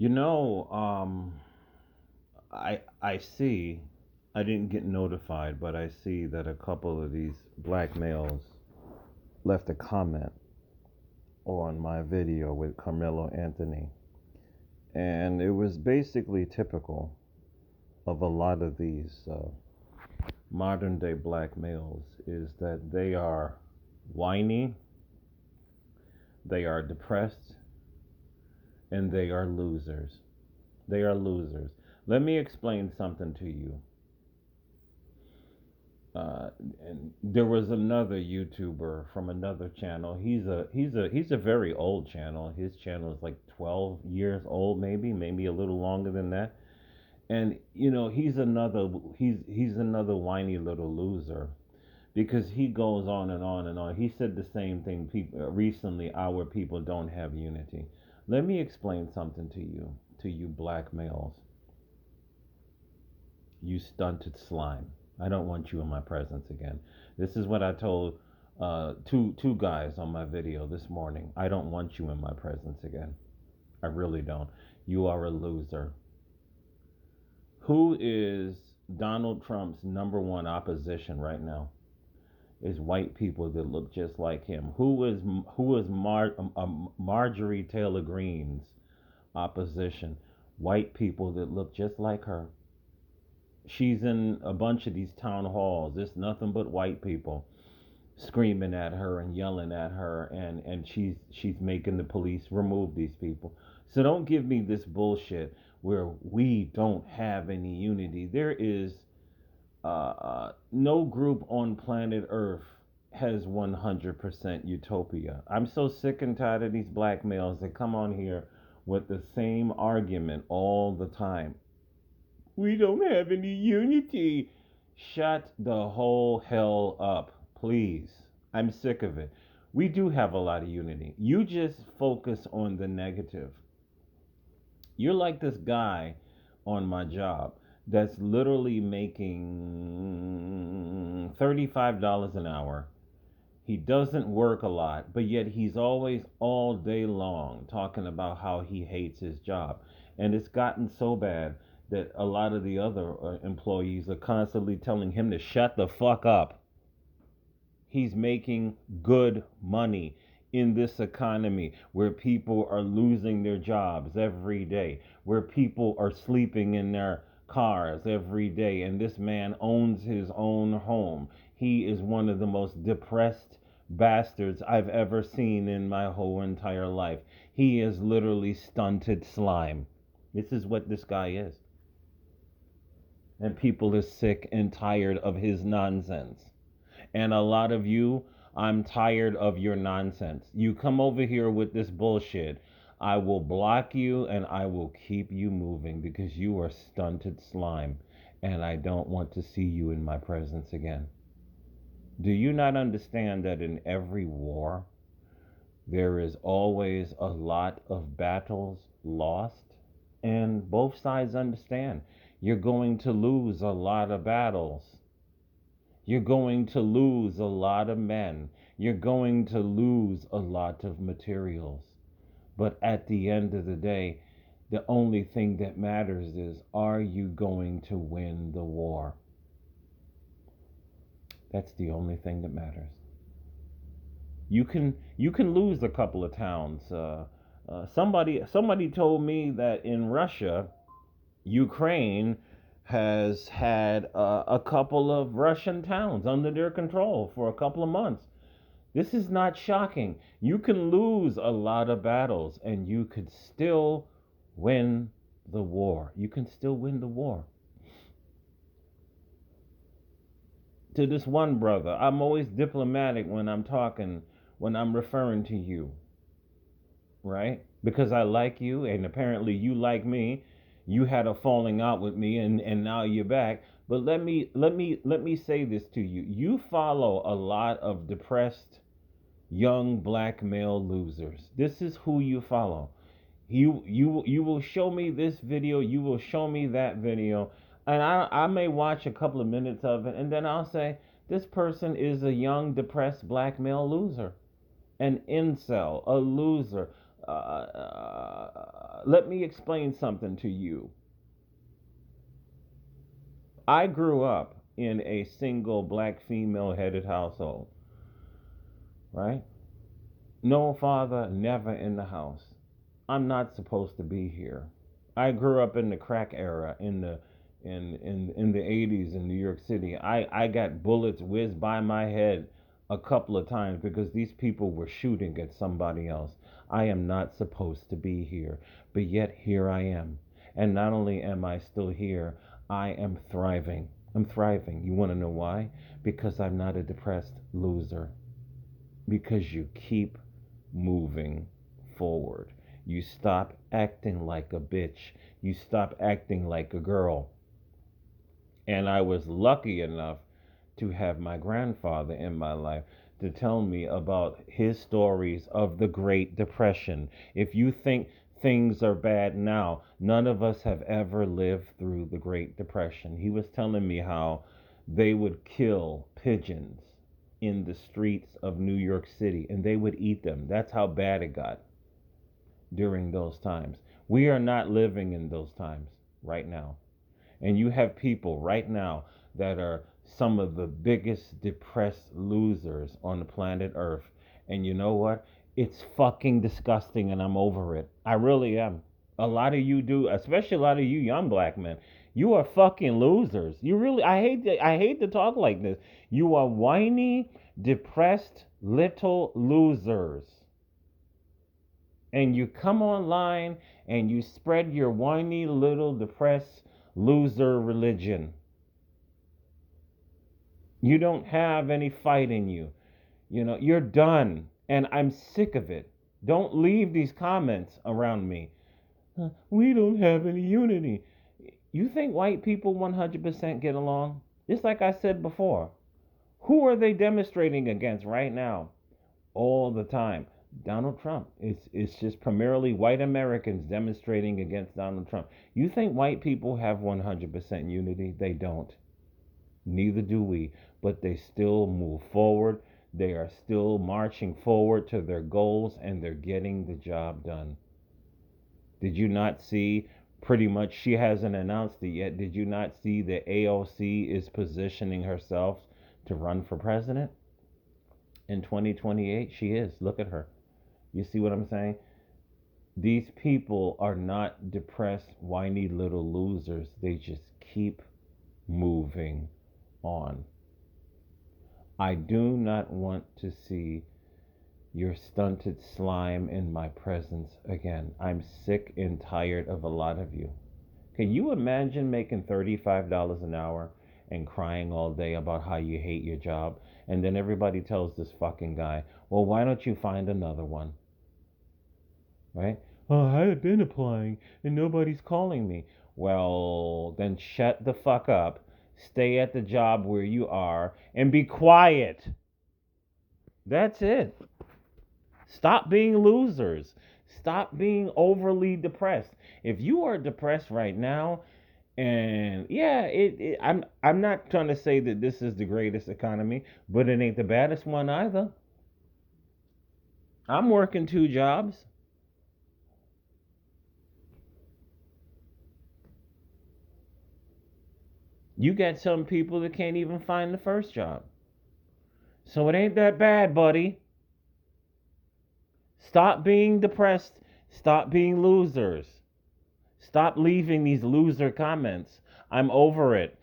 You know, I see. I didn't get notified, but I see that a couple of these black males left a comment on my video with Carmelo Anthony, and it was basically typical of a lot of these modern day black males is that they are whiny, they are depressed, and they are losers. They are losers. Let me explain something to you. uh, and there was another YouTuber from another channel. He's a very old channel. His channel is like 12 years old, maybe a little longer than that. And he's another whiny little loser because he goes on and on and on. He said the same thing. People recently, our people don't have unity. Let me explain something to you black males. You stunted slime. I don't want you in my presence again. This is what I told two guys on my video this morning. I don't want you in my presence again. I really don't. You are a loser. Who is Donald Trump's number one opposition right now? Is white people that look just like him. Who is Marjorie Taylor Greene's opposition? White people that look just like her. She's in a bunch of these town halls. It's nothing but white people screaming at her and yelling at her, and she's making the police remove these people. So don't give me this bullshit where we don't have any unity. There is no group on planet Earth has 100% utopia. I'm so sick and tired of these black males that come on here with the same argument all the time. We don't have any unity. Shut the whole hell up, please. I'm sick of it. We do have a lot of unity. You just focus on the negative. You're like this guy on my job that's literally making $35 an hour. He doesn't work a lot, but yet he's always all day long talking about how he hates his job. And it's gotten so bad that a lot of the other employees are constantly telling him to shut the fuck up. He's making good money in this economy where people are losing their jobs every day, where people are sleeping in their cars every day, and this man owns his own home. He is one of the most depressed bastards I've ever seen in my whole entire life. He is literally stunted slime. This is what this guy is. And people are sick and tired of his nonsense. And a lot of you, I'm tired of your nonsense. You come over here with this bullshit, I will block you and I will keep you moving because you are stunted slime and I don't want to see you in my presence again. Do you not understand that in every war, there is always a lot of battles lost? And both sides understand you're going to lose a lot of battles. You're going to lose a lot of men. You're going to lose a lot of materials. But at the end of the day, the only thing that matters is, are you going to win the war? That's the only thing that matters. You can lose a couple of towns. Somebody told me that in Russia, Ukraine has had a couple of Russian towns under their control for a couple of months. This is not shocking. You can lose a lot of battles and you could still win the war. You can still win the war. To this one brother, I'm always diplomatic when I'm talking, when I'm referring to you, right? Because I like you and apparently you like me. You had a falling out with me and now you're back. But let me say this to you. You follow a lot of depressed young black male losers. This is who you follow. You will show me this video, you will show me that video, and I may watch a couple of minutes of it and then I'll say this person is a young depressed black male loser, an incel, a loser, Let me explain something to you. I grew up in a single black female headed household, right? No father, never in the house. I'm not supposed to be here. I grew up in the crack era in the 80s in New York City. I got bullets whizzed by my head a couple of times because these people were shooting at somebody else. I am not supposed to be here, but yet here I am. And not only am I still here, I am thriving. I'm thriving. You want to know why? Because I'm not a depressed loser. Because you keep moving forward. You stop acting like a bitch. You stop acting like a girl. And I was lucky enough to have my grandfather in my life to tell me about his stories of the Great Depression. If you think things are bad now, none of us have ever lived through the Great Depression. He was telling me how they would kill pigeons in the streets of New York City and they would eat them. That's how bad it got during those times. We are not living in those times right now. And you have people right now that are some of the biggest depressed losers on the planet Earth. And you know what? It's fucking disgusting and I'm over it. I really am. A lot of you do, especially a lot of you young black men. You are fucking losers. You really I hate to talk like this. You are whiny, depressed little losers. And you come online and you spread your whiny little depressed loser religion. You don't have any fight in you. You know, you're done. And I'm sick of it. Don't leave these comments around me. We don't have any unity. You think white people 100% get along? Just like I said before. Who are they demonstrating against right now? All the time. Donald Trump. It's just primarily white Americans demonstrating against Donald Trump. You think white people have 100% unity? They don't. Neither do we. But they still move forward. They are still marching forward to their goals and they're getting the job done. Did you not see? Pretty much, she hasn't announced it yet. Did you not see that AOC is positioning herself to run for president in 2028? She is. Look at her. You see what I'm saying? These people are not depressed, whiny little losers. They just keep moving on. I do not want to see your stunted slime in my presence again. I'm sick and tired of a lot of you. Can you imagine making $35 an hour and crying all day about how you hate your job? And then everybody tells this fucking guy, well, why don't you find another one? Right? Oh, I've been applying and nobody's calling me. Well, then shut the fuck up. Stay at the job where you are and be quiet. That's it. Stop being losers. Stop being overly depressed. If you are depressed right now, and yeah, I'm not trying to say that this is the greatest economy, but it ain't the baddest one either. I'm working two jobs. You got some people that can't even find the first job. So it ain't that bad, buddy. Stop being depressed. Stop being losers. Stop leaving these loser comments. I'm over it.